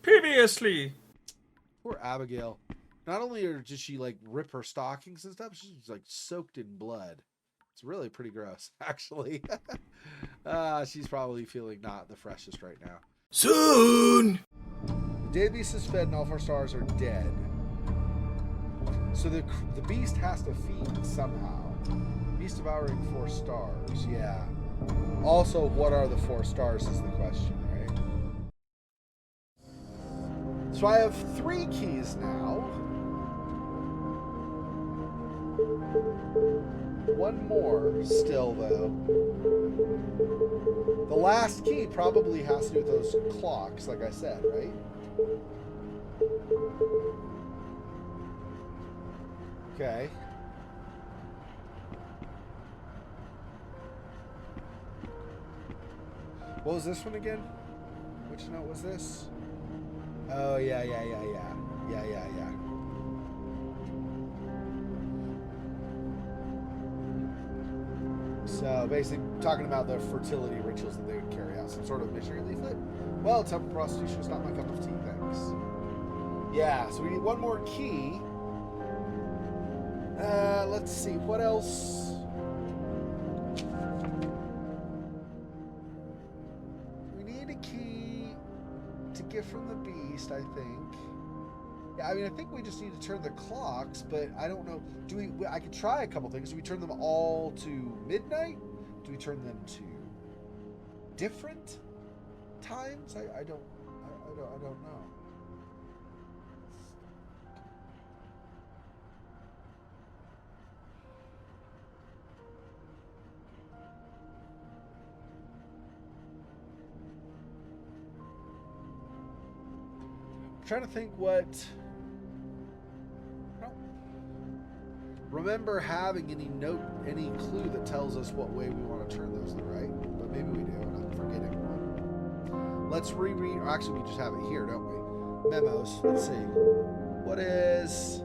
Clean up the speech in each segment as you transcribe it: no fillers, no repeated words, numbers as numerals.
Previously. Poor Abigail. Not only does she like rip her stockings and stuff, she's like soaked in blood. It's really pretty gross, actually. She's probably feeling not the freshest right now. Soon. The day the beast is fed and all 4 stars are dead. So the beast has to feed somehow. Beast devouring 4 stars, yeah. Also, what are the 4 stars is the question, right? So I have 3 keys now. 1 more still, though. The last key probably has to do with those clocks, like I said, right? Okay. What was this one again? Which note was this? Oh, yeah. So basically talking about the fertility rituals that they would carry out. Some sort of missionary leaflet. Well, temple prostitution is not my cup of tea, thanks. Yeah, so we need 1 more key. Let's see, what else? We need a key to get from the beast, I think. Yeah, I mean, I think we just need to turn the clocks, but I don't know. Do we? I could try a couple things. Do we turn them all to midnight? Do we turn them to different times? I don't know. I'm trying to think what. Remember having any clue that tells us what way we want to turn those, right? But maybe we do, and I'm forgetting one. Let's reread. Or actually, we just have it here, don't we? Memos. Let's see. What is?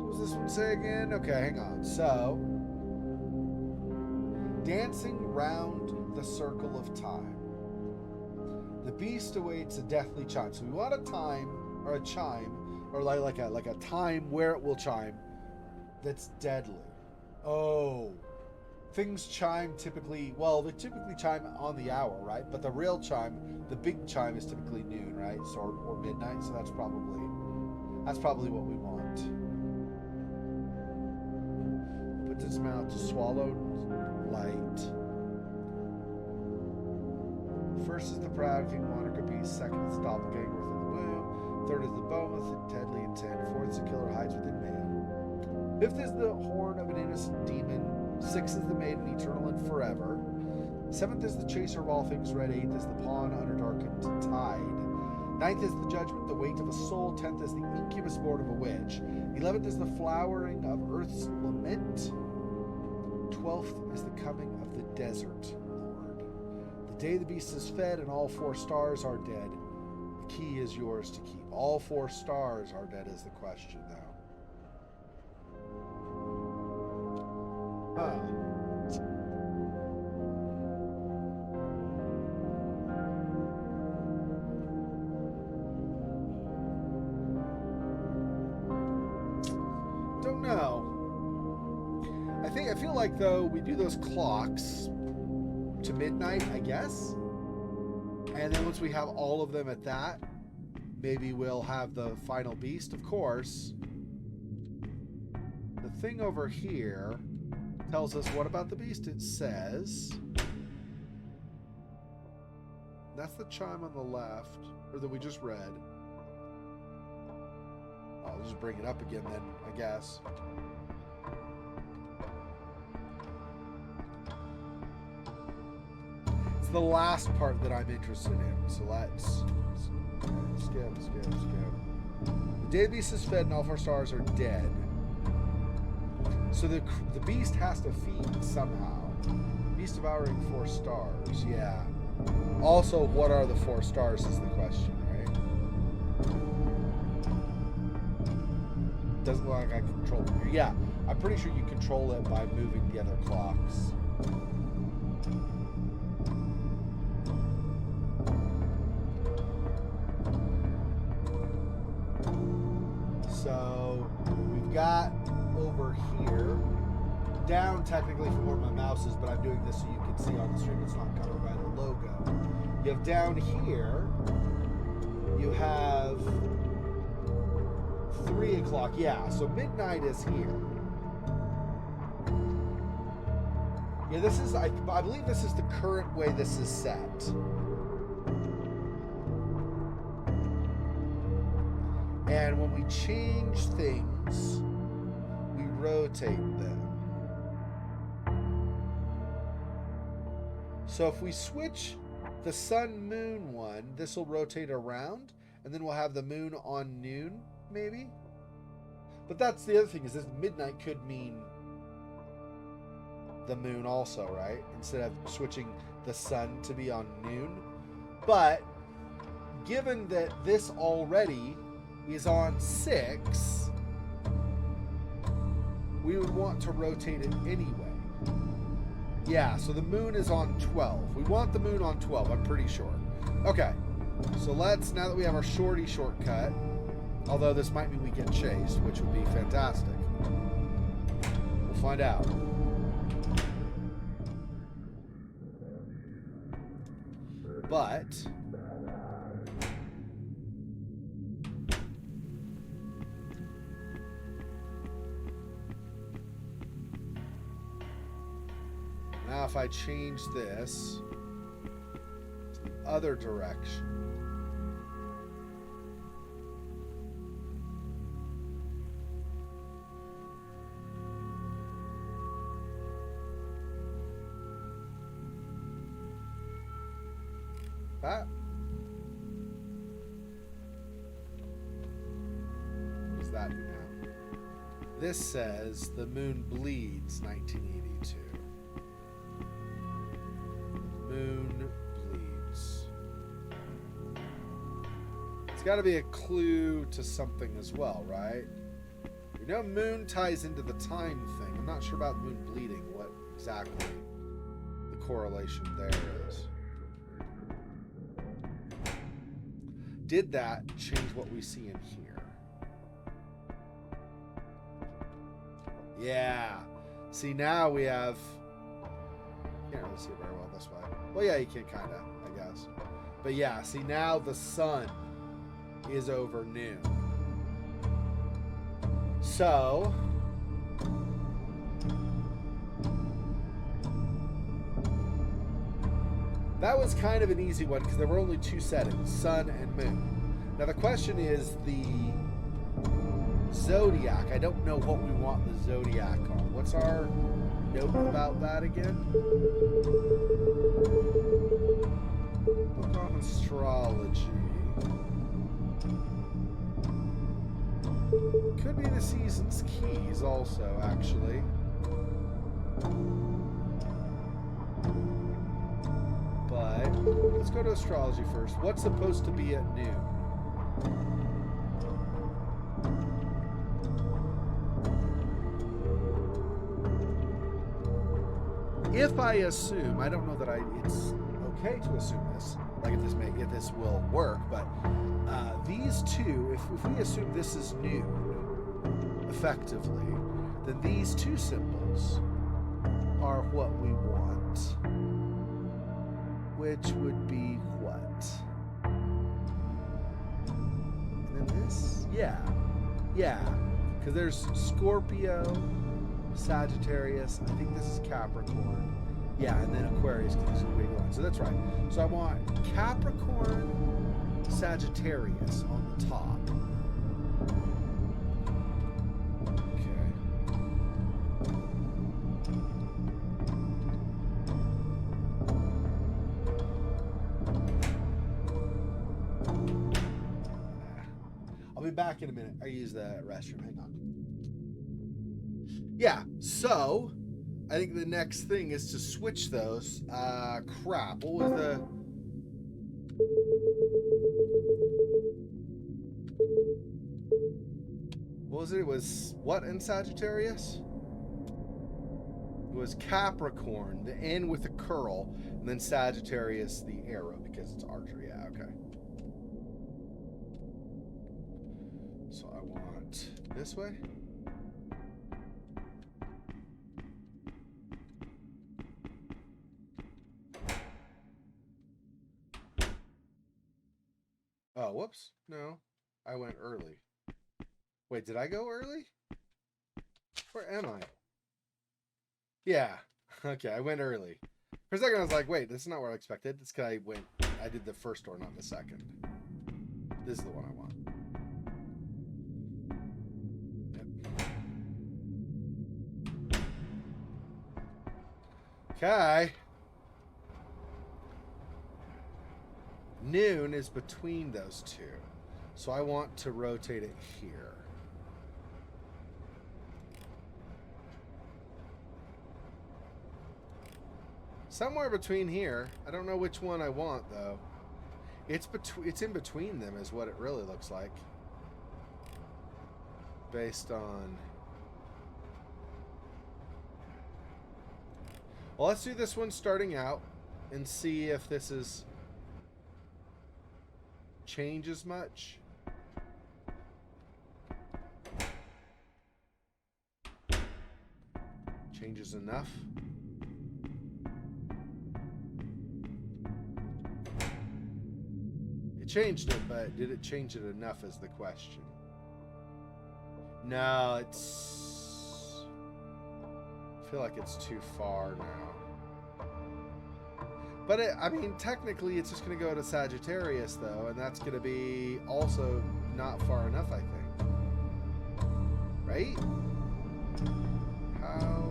What does this one say again? Okay, hang on. So. Dancing round the circle of time. The beast awaits a deathly chime. So we want a time or a chime, or like a time where it will chime that's deadly. Oh. Things chime typically, well, they typically chime on the hour, right? But the real chime, the big chime is typically noon, right? So or midnight, so that's probably what we want. Puts its mouth to swallow light. First is the proud king monarch of beast. Second is the doppelganger within the womb. Third is the behemoth, deadly intent. Fourth is the killer hides within man. Fifth is the horn of an innocent demon. Sixth is the maiden, eternal and forever. Seventh is the chaser of all things red. Eighth is the pawn under darkened tide. Ninth is the judgment, the weight of a soul. 10th is the incubus born of a witch. 11th is the flowering of earth's lament. 12th is the coming of the desert lord. The day the beast is fed and all 4 stars are dead. The key is yours to keep. All 4 stars are dead is the question now. Don't know. I feel like, though, we do those clocks to midnight, I guess. And then once we have all of them at that, maybe we'll have the final beast, of course. The thing over here tells us what about the beast? It says... That's the chime on the left, or that we just read. I'll just bring it up again then, I guess. It's the last part that I'm interested in, so let's skip. The day the beast is fed and all 4 stars are dead. So the beast has to feed somehow. Beast devouring 4 stars, yeah. Also, what are the 4 stars is the question, right? Doesn't look like I control it here. Yeah, I'm pretty sure you control it by moving the other clocks. So we've got over here, down technically from where my mouse is, but I'm doing this so you can see on the stream it's not covered by the logo. You have down here, you have 3 o'clock. Yeah, so midnight is here. Yeah, this is, I believe this is the current way this is set. And when we change things, we rotate them. So if we switch the sun-moon one, this will rotate around, and then we'll have the moon on noon, maybe? But that's the other thing, is this midnight could mean the moon also, right? Instead of switching the sun to be on noon. But given that this already is on 6, we would want to rotate it anyway. Yeah, so the moon is on 12. We want the moon on 12, I'm pretty sure. Okay, so let's, now that we have our shorty shortcut, although this might mean we get chased, which would be fantastic. We'll find out. But now if I change this to the other direction, that, what does that do now? This says the moon bleeds 1982. Moon bleeds. It's got to be a clue to something as well, right? We know moon ties into the time thing. I'm not sure about moon bleeding, what exactly the correlation there is. Did that change what we see in here? Yeah. See, now we have... Can't really see it very well this way. Well, yeah, you can kind of, I guess. But yeah, see, now the sun is over noon. So... that was kind of an easy one because there were only 2 settings, sun and moon. Now the question is the zodiac. I don't know what we want the zodiac on. What's our note about that again? Book on astrology. Could be the season's keys also, actually. But let's go to astrology first. What's supposed to be at noon? If I assume, I don't know that it's okay to assume this, like if this will work, but these two, if we assume this is noon, effectively, then these 2 symbols are what we want. Which would be what? And then this? Yeah. Yeah. Because there's Scorpio, Sagittarius. I think this is Capricorn. Yeah, and then Aquarius because these are the wavy lines. So that's right. So I want Capricorn, Sagittarius on the top. Back in a minute. I use the restroom. Hang on. Yeah, so I think the next thing is to switch those. Crap. What was it? It was what in Sagittarius? It was Capricorn, the N with a curl, and then Sagittarius, the arrow, because it's archery. Yeah, okay. So I want this way. Oh, whoops. No, I went early. Wait, did I go early? Where am I? Yeah. Okay, I went early. For a second, I was like, wait, this is not what I expected. This guy I did the first door, not the second. This is the one I want. Yep. Okay. Noon is between those two. So I want to rotate it here. Somewhere between here. I don't know which one I want though. It's in between them is what it really looks like. Based on... Well, let's do this one starting out and see if this is changes much. Changes enough. It changed it, but did it change it enough is the question. No, it's... I feel like it's too far now. But I mean, technically it's just going to go to Sagittarius, though, and that's going to be also not far enough, I think. Right? How...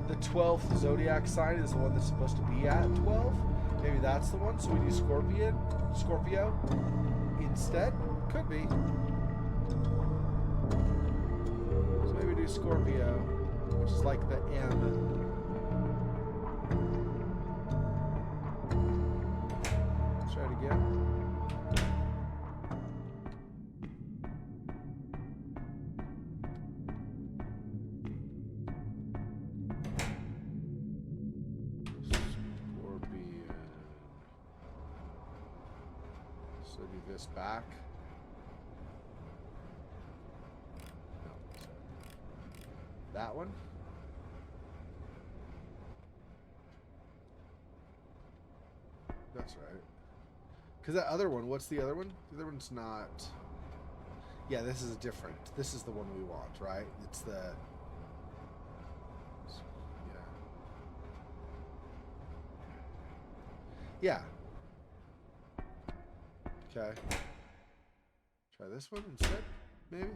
The 12th zodiac sign is the one that's supposed to be at 12. Maybe that's the one. So we do Scorpio instead. Could be. So maybe we do Scorpio, which is like the M. Let's try it again. Back. No. That one. That's right. Because that other one, what's the other one? The other one's not... Yeah, this is different. This is the one we want, right? It's the... Yeah. Okay. Try this one instead, maybe?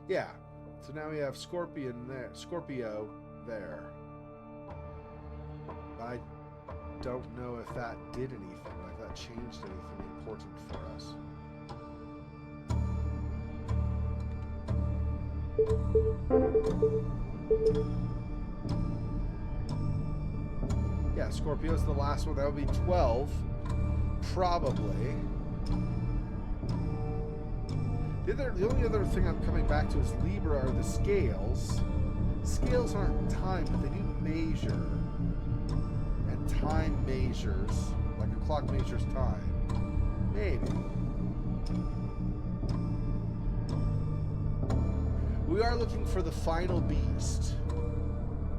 Yeah. So now we have Scorpio there. I don't know if that did anything, like that changed anything important for us. Yeah, Scorpio's the last one. That would be 12, probably. The only other thing I'm coming back to is Libra are the scales. Scales aren't time, but they do measure. And time measures, like a clock measures time. Maybe. We are looking for the final beast,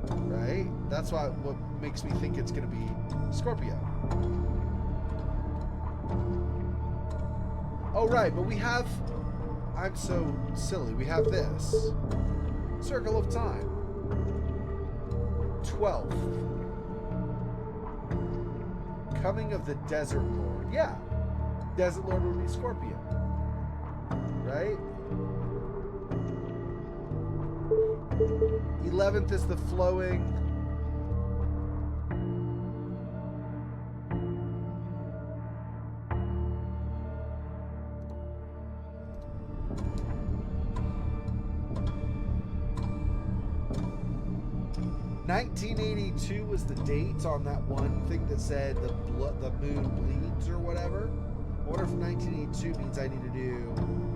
right? That's what makes me think it's going to be Scorpio. Oh, right, but we have... I'm so silly. We have this. Circle of Time. 12. Coming of the Desert Lord. Yeah. Desert Lord would be Scorpio. Right? 11th is the flowing. 1982 was the date on that one thing that said the moon bleeds or whatever. I wonder if 1982 means I need to do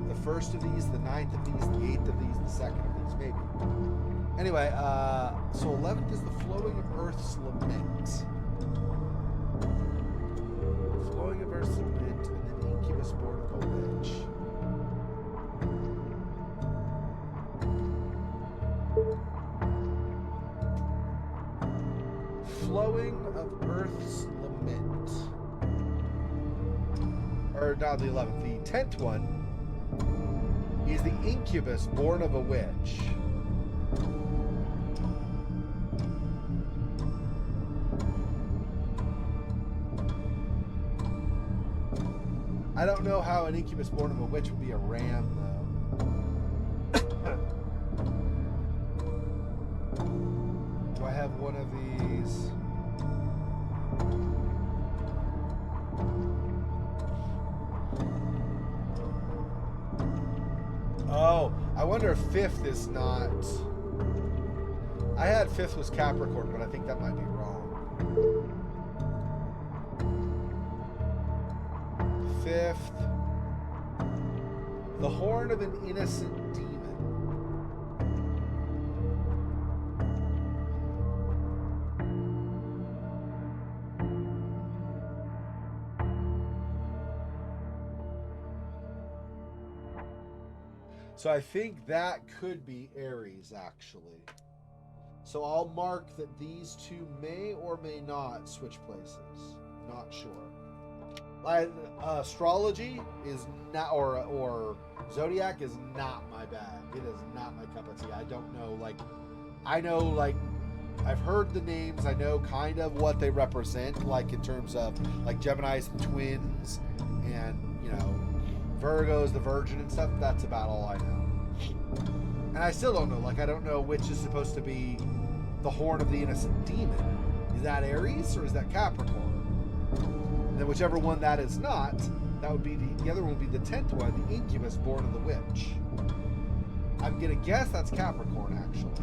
the first of these, the 9th of these, the 8th of these, the 2nd of these, maybe. Anyway, so 11th is the flowing of Earth's lament. Flowing of Earth's lament, and then incubus born of a witch. Flowing of Earth's lament. Or not the 11th, the 10th one is the incubus born of a witch. I don't know how an incubus born of a witch would be a ram, though. Do I have one of these? Oh, I wonder if 5th is not... I had 5th was Capricorn, but I think that might be wrong. 5th, the horn of an innocent demon. So I think that could be Aries, actually. So I'll mark that these two may or may not switch places. Not sure. Astrology is not, or zodiac is not my bag. It is not my cup of tea. I don't know, I know, I've heard the names. I know kind of what they represent, in terms of, Gemini's the twins, and, Virgo's the virgin and stuff. That's about all I know. And I still don't know, I don't know which is supposed to be the horn of the innocent demon. Is that Aries, or is that Capricorn? And then whichever one that is not, that would be the other one would be the 10th one, the incubus born of the witch. I'm gonna guess that's Capricorn, actually.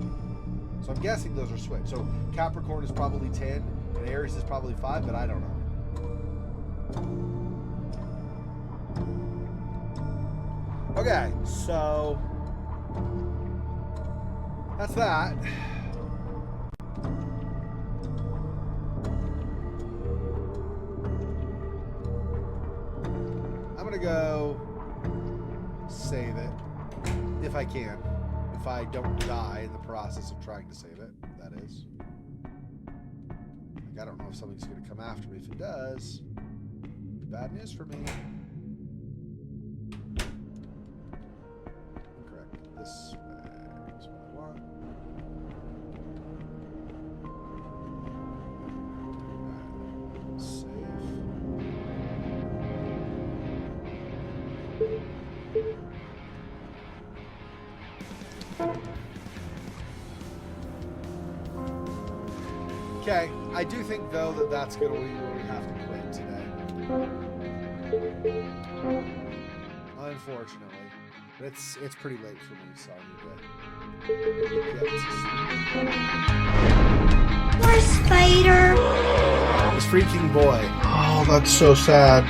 So I'm guessing those are switched. So Capricorn is probably 10 and Aries is probably 5, but I don't know. Okay, so that's that. I'm gonna go save it if I can. If I don't die in the process of trying to save it, that is. I don't know if something's gonna come after me. If it does, bad news for me. Correct. This way is what I want. Save. Okay, I do think though that that's gonna be where we have to quit today. Unfortunately, but it's pretty late for me, so I need to get to sleep. Poor spider. This freaking boy. Oh, that's so sad.